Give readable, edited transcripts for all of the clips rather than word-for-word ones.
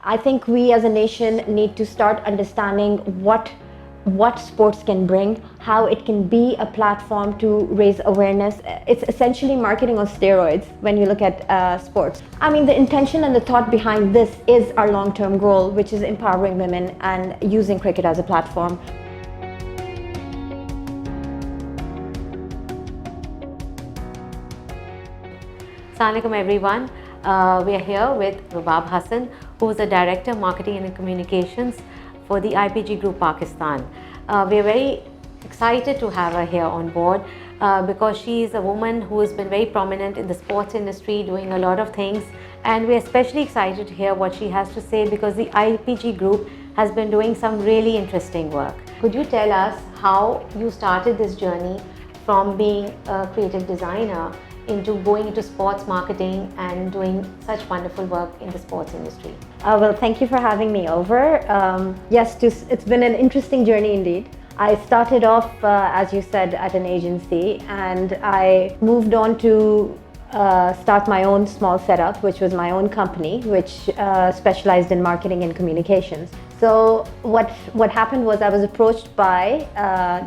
I think we as a nation need to start understanding what sports can bring, how it can be a platform to raise awareness. It's essentially marketing on steroids when you look at sports. I mean, the intention and the thought behind this is our long-term goal, which is empowering women and using cricket as a platform. Assalamu alaikum everyone. We are here with Rubab Hasan, who is the Director Marketing and Communications for the IPG Group Pakistan. We are very excited to have her here on board because she is a woman who has been very prominent in the sports industry, doing a lot of things, and we are especially excited to hear what she has to say because the IPG Group has been doing some really interesting work. Could you tell us how you started this journey from being a creative designer into going into sports marketing and doing such wonderful work in the sports industry? Well, thank you for having me over. Yes, it's been an interesting journey indeed. I started off, as you said, at an agency, and I moved on to start my own small setup, which was my own company, which specialized in marketing and communications. So what happened was I was approached by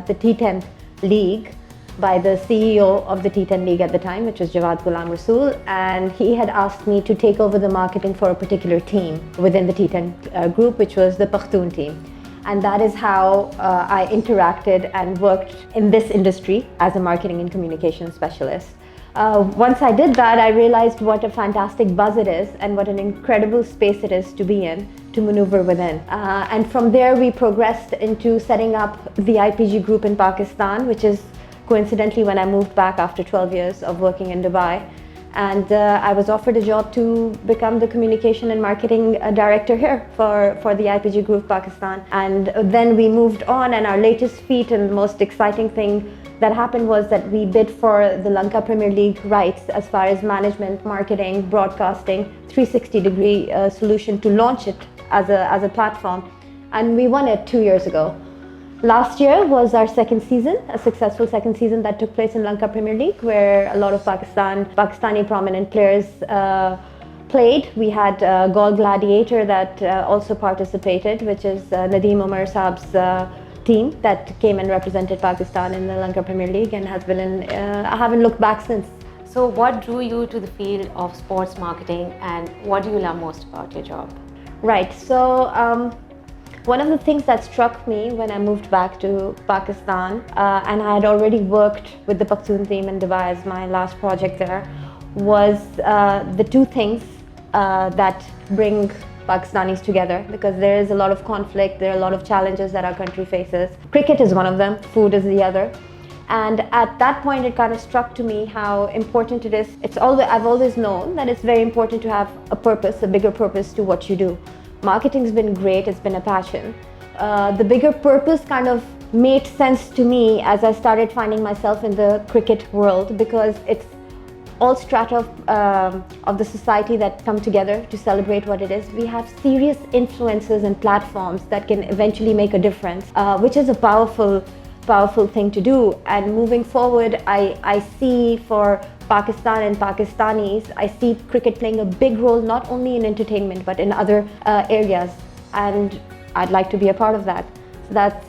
the T10 League, by the CEO of the T10 League at the time, which was Jawad Ghulam Rasool, and he had asked me to take over the marketing for a particular team within the T10 group, which was the Pakhtun team. And that is how I interacted and worked in this industry as a marketing and communication specialist. Once I did that, I realized what a fantastic buzz it is and what an incredible space it is to be in, to maneuver within. And from there, we progressed into setting up the IPG Group in Pakistan, which is coincidentally when I moved back after 12 years of working in Dubai. And I was offered a job to become the communication and marketing director here for the IPG Group Pakistan. And then we moved on, and our latest feat and most exciting thing that happened was that we bid for the Lanka Premier League rights as far as management, marketing, broadcasting, 360-degree solution to launch it as a platform. And we won it 2 years ago. Last year was our second season, a successful second season that took place in Lanka Premier League, where a lot of Pakistani prominent players played. We had Gol Gladiator that also participated, which is Nadeem Umar Saab's team that came and represented Pakistan in the Lanka Premier League and has been in, I haven't looked back since. So what drew you to the field of sports marketing, and what do you love most about your job? Right, so one of the things that struck me when I moved back to Pakistan, and I had already worked with the Pakhtun team in Dubai as my last project there, was the two things that bring Pakistanis together, because there is a lot of conflict, there are a lot of challenges that our country faces. Cricket is one of them, food is the other. And at that point, it kind of struck to me how important it is. I've always known that it's very important to have a purpose, a bigger purpose to what you do. Marketing's been great, it's been a passion. The bigger purpose kind of made sense to me as I started finding myself in the cricket world, because it's all strata of the society that come together to celebrate what it is. We have serious influences and platforms that can eventually make a difference, which is a powerful thing to do. And moving forward, I see for Pakistan and Pakistanis, I see cricket playing a big role not only in entertainment but in other areas, and I'd like to be a part of that. So that's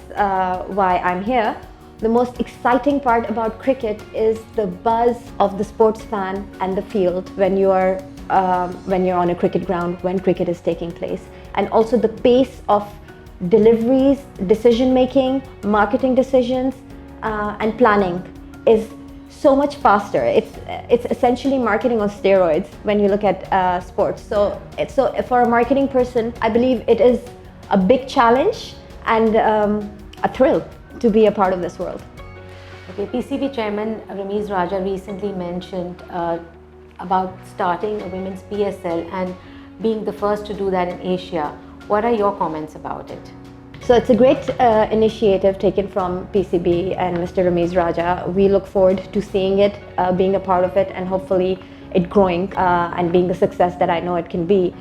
why I'm here. The most exciting part about cricket is the buzz of the sports fan and the field when you're on a cricket ground, when cricket is taking place, and also the pace of deliveries, decision making, marketing decisions, and planning is so much faster. It's essentially marketing on steroids when you look at sports. So for a marketing person, I believe it is a big challenge and a thrill to be a part of this world. Okay, PCB Chairman Ramiz Raja recently mentioned about starting a women's PSL and being the first to do that in Asia. What are your comments about it? So it's a great initiative taken from PCB and Mr. Ramiz Raja. We look forward to seeing it, being a part of it, and hopefully it growing and being the success that I know it can be.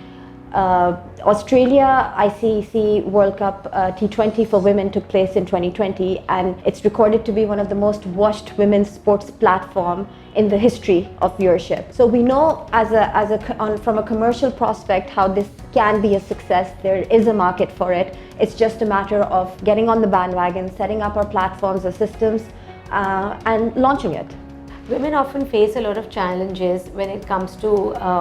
Australia ICC World Cup T20 for women took place in 2020, and it's recorded to be one of the most watched women's sports platform in the history of viewership. So we know from a commercial prospect how this can be a success. There is a market for it. It's just a matter of getting on the bandwagon, setting up our platforms or systems, and launching it. Women often face a lot of challenges when it comes to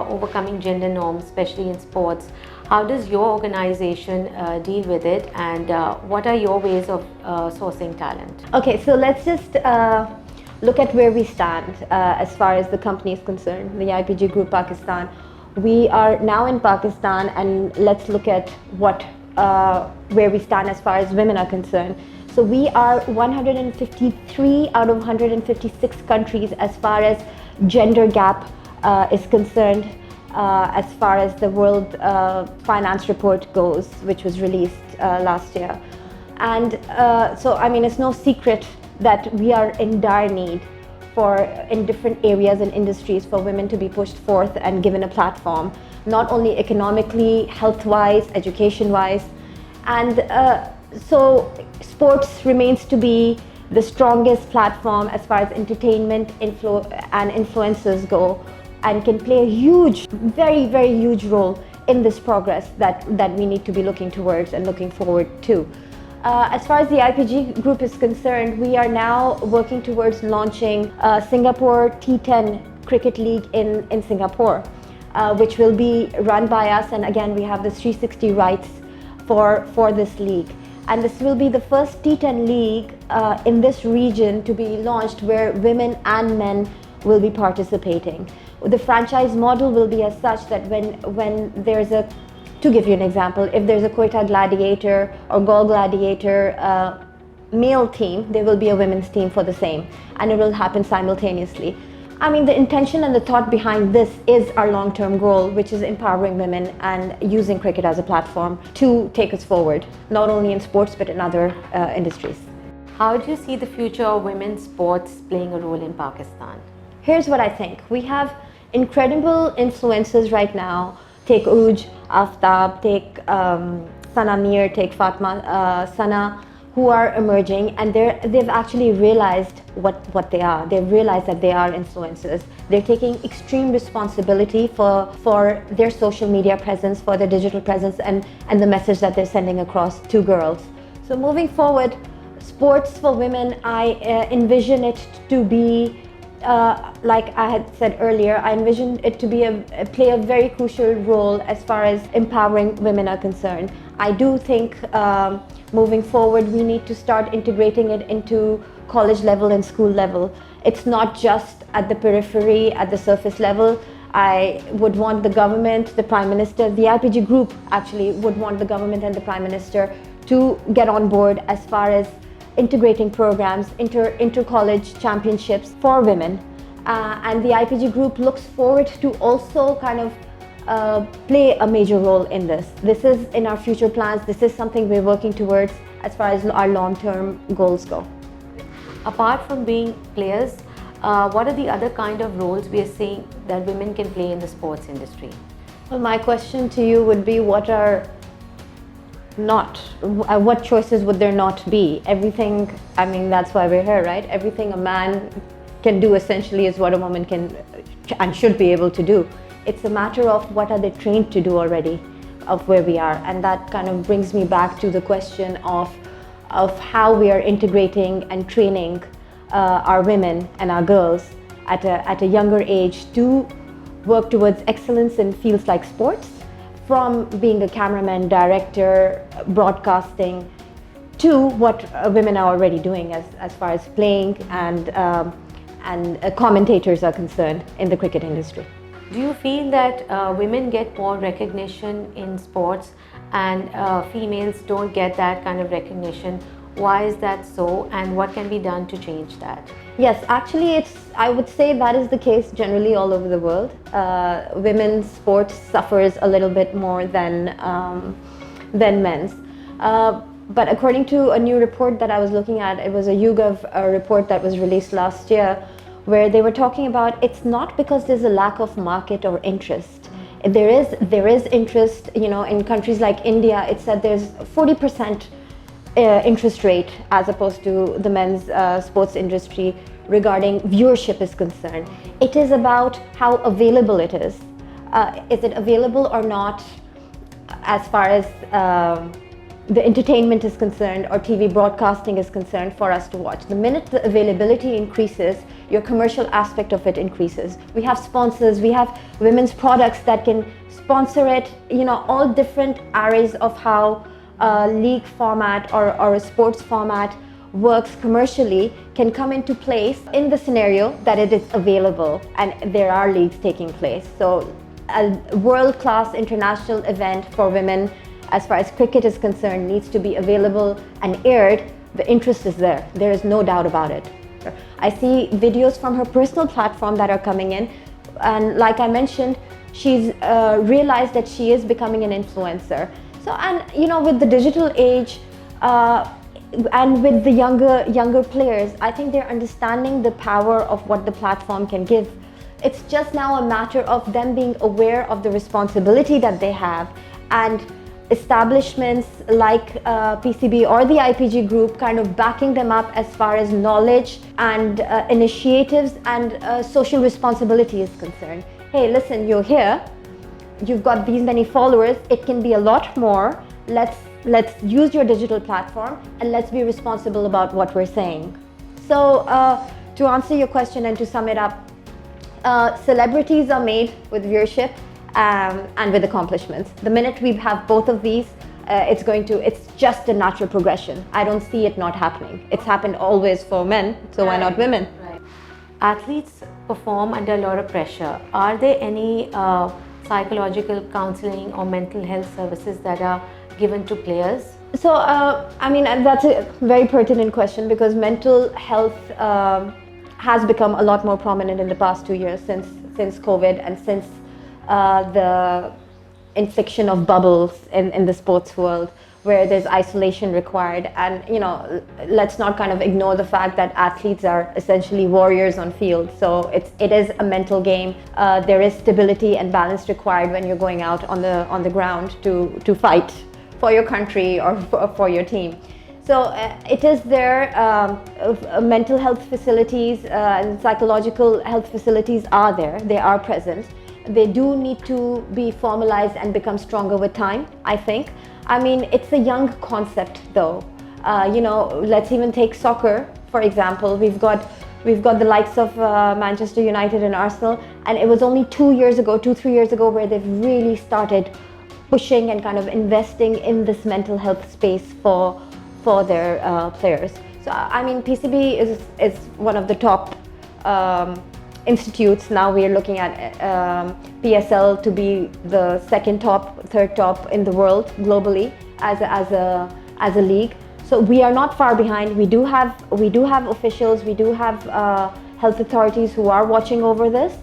overcoming gender norms, especially in sports. How does your organization deal with it, and what are your ways of sourcing talent? Okay, so let's just look at where we stand as far as the company is concerned, the IPG Group Pakistan. We are now in Pakistan, and let's look at where we stand as far as women are concerned. So we are 153 out of 156 countries as far as gender gap is concerned, as far as the World Finance Report goes, which was released last year. And so, I mean, it's no secret that we are in dire need in different areas and industries for women to be pushed forth and given a platform, not only economically, health-wise, education-wise. And so sports remains to be the strongest platform as far as entertainment and influencers go, and can play a huge, very, very huge role in this progress that we need to be looking towards and looking forward to. As far as the IPG Group is concerned, we are now working towards launching Singapore T10 Cricket League in Singapore, which will be run by us, and again we have the 360 rights for this league. And this will be the first T10 league in this region to be launched, where women and men will be participating. The franchise model will be as such that when there's to give you an example, if there's a Quetta Gladiator or Gaul Gladiator male team, there will be a women's team for the same, and it will happen simultaneously. I mean, the intention and the thought behind this is our long-term goal, which is empowering women and using cricket as a platform to take us forward, not only in sports but in other industries. How do you see the future of women's sports playing a role in Pakistan? Here's what I think. We have incredible influencers right now. Take Uj, Aftab, take Sana Mir, take Fatma Sana, who are emerging, and they've actually realized what they are. They've realized that they are influencers. They're taking extreme responsibility for their social media presence, for their digital presence, and the message that they're sending across to girls. So moving forward, sports for women, I envision it to be, like I had said earlier, I envision it to be play a very crucial role as far as empowering women are concerned. I do think moving forward, we need to start integrating it into college level and school level. It's not just at the periphery, at the surface level. I would want the government, the Prime Minister, the IPG Group actually would want the government and the Prime Minister to get on board as far as integrating programs, inter-college championships for women. And the IPG Group looks forward to also kind of play a major role in this. This is in our future plans. This is something we're working towards as far as our long-term goals go. Apart from being players, what are the other kind of roles we are seeing that women can play in the sports industry? Well, my question to you would be, what choices would there not be? Everything, I mean, that's why we're here, right? Everything a man can do essentially is what a woman can and should be able to do. It's a matter of what are they trained to do already, of where we are. And that kind of brings me back to the question of how we are integrating and training our women and our girls at a younger age to work towards excellence in fields like sports, from being a cameraman, director, broadcasting, to what women are already doing as far as playing and commentators are concerned in the cricket industry. Do you feel that women get more recognition in sports and females don't get that kind of recognition? Why is that so, and what can be done to change that? Yes, actually I would say that is the case generally all over the world. Women's sports suffers a little bit more than men's. But according to a new report that I was looking at, it was a YouGov report that was released last year, where they were talking about it's not because there's a lack of market or interest. There is interest, in countries like India. It's said there's 40% interest rate as opposed to the men's sports industry regarding viewership is concerned. It is about how available it is. Is it available or not as far as the entertainment is concerned or TV broadcasting is concerned for us to watch. The minute the availability increases, your commercial aspect of it increases. We have sponsors, we have women's products that can sponsor it, all different arrays of how a league format or a sports format works commercially can come into place in the scenario that it is available and there are leagues taking place. So a world-class international event for women as far as cricket is concerned needs to be available and aired. The interest is there. There is no doubt about it. I see videos from her personal platform that are coming in, and like I mentioned, she's realized that she is becoming an influencer. So, and with the digital age and with the younger players, I think they're understanding the power of what the platform can give. It's just now a matter of them being aware of the responsibility that they have, and establishments like PCB or the IPG Group kind of backing them up as far as knowledge and initiatives and social responsibility is concerned. Hey, listen, you're here, you've got these many followers, it can be a lot more. Let's use your digital platform and let's be responsible about what we're saying. So to answer your question and to sum it up, celebrities are made with viewership and with accomplishments. The minute we have both of these, it's just a natural progression. I don't see it not happening. It's happened always for men, so why not women? Right. Athletes perform under a lot of pressure. Are there any psychological counseling or mental health services that are given to players? So, that's a very pertinent question, because mental health has become a lot more prominent in the past 2 years since COVID and since the infliction of bubbles in the sports world, where there's isolation required. And let's not kind of ignore the fact that athletes are essentially warriors on field. So it is a mental game. There is stability and balance required when you're going out on the ground to fight for your country or for your team. So it is there. Mental health facilities and psychological health facilities are there. They are present. They do need to be formalized and become stronger with time, I think. It's a young concept though. Let's even take soccer, for example. We've got the likes of Manchester United and Arsenal, and it was only 2, 3 years ago, where they've really started pushing and kind of investing in this mental health space for their players. So PCB is one of the top institutes. Now we are looking at PSL to be the third top in the world globally as a league. So we are not far behind. We do have officials, we do have health authorities who are watching over this,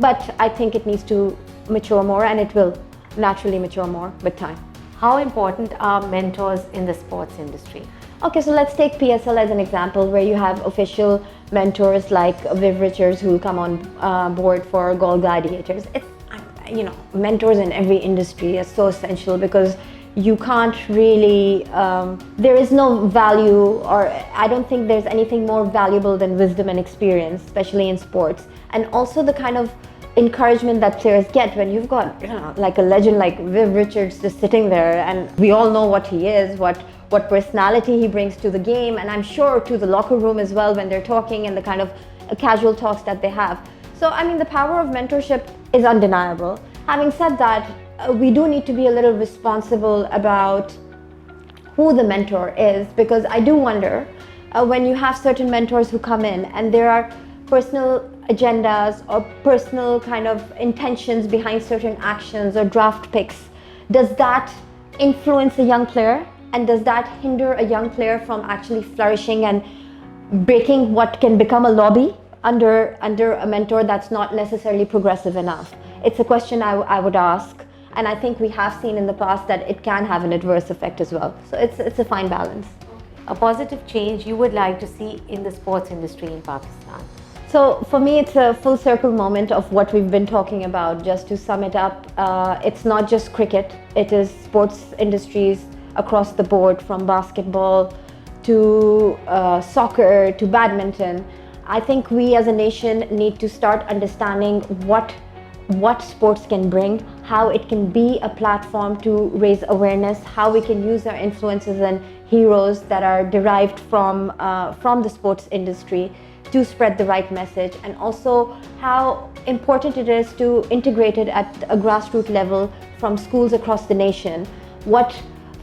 but I think it needs to mature more, and it will naturally mature more with time. How important are mentors in the sports industry? Okay, so let's take PSL as an example, where you have official mentors like LEADHers who come on board for Goal Gladiators. Mentors in every industry are so essential, because you can't really, there is no value, or I don't think there's anything more valuable than wisdom and experience, especially in sports. And also the kind of encouragement that players get when you've got like a legend like Viv Richards just sitting there, and we all know what he is, what personality he brings to the game, and I'm sure to the locker room as well when they're talking, and the kind of casual talks that they have. So the power of mentorship is undeniable. Having said that, we do need to be a little responsible about who the mentor is, because I do wonder when you have certain mentors who come in and there are personal agendas or personal kind of intentions behind certain actions or draft picks, does that influence a young player? And does that hinder a young player from actually flourishing and breaking what can become a lobby under a mentor that's not necessarily progressive enough? It's a question I would ask, and I think we have seen in the past that it can have an adverse effect as well. So it's a fine balance. A positive change you would like to see in the sports industry in Pakistan? So for me, it's a full circle moment of what we've been talking about. Just to sum it up, it's not just cricket, it is sports industries across the board, from basketball to soccer to badminton. I think we as a nation need to start understanding what sports can bring, how it can be a platform to raise awareness, how we can use our influences and heroes that are derived from the sports industry to spread the right message, and also how important it is to integrate it at a grassroots level from schools across the nation. What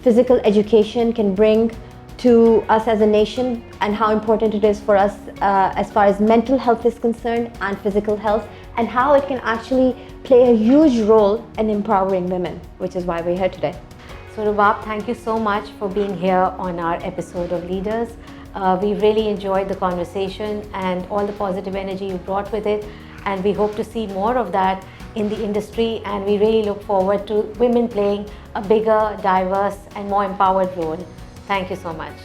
physical education can bring to us as a nation, and how important it is for us as far as mental health is concerned and physical health, and how it can actually play a huge role in empowering women, which is why we're here today. So Rubab, thank you so much for being here on our episode of Leaders. We really enjoyed the conversation and all the positive energy you brought with it, and we hope to see more of that in the industry, and we really look forward to women playing a bigger, diverse and more empowered role. Thank you so much.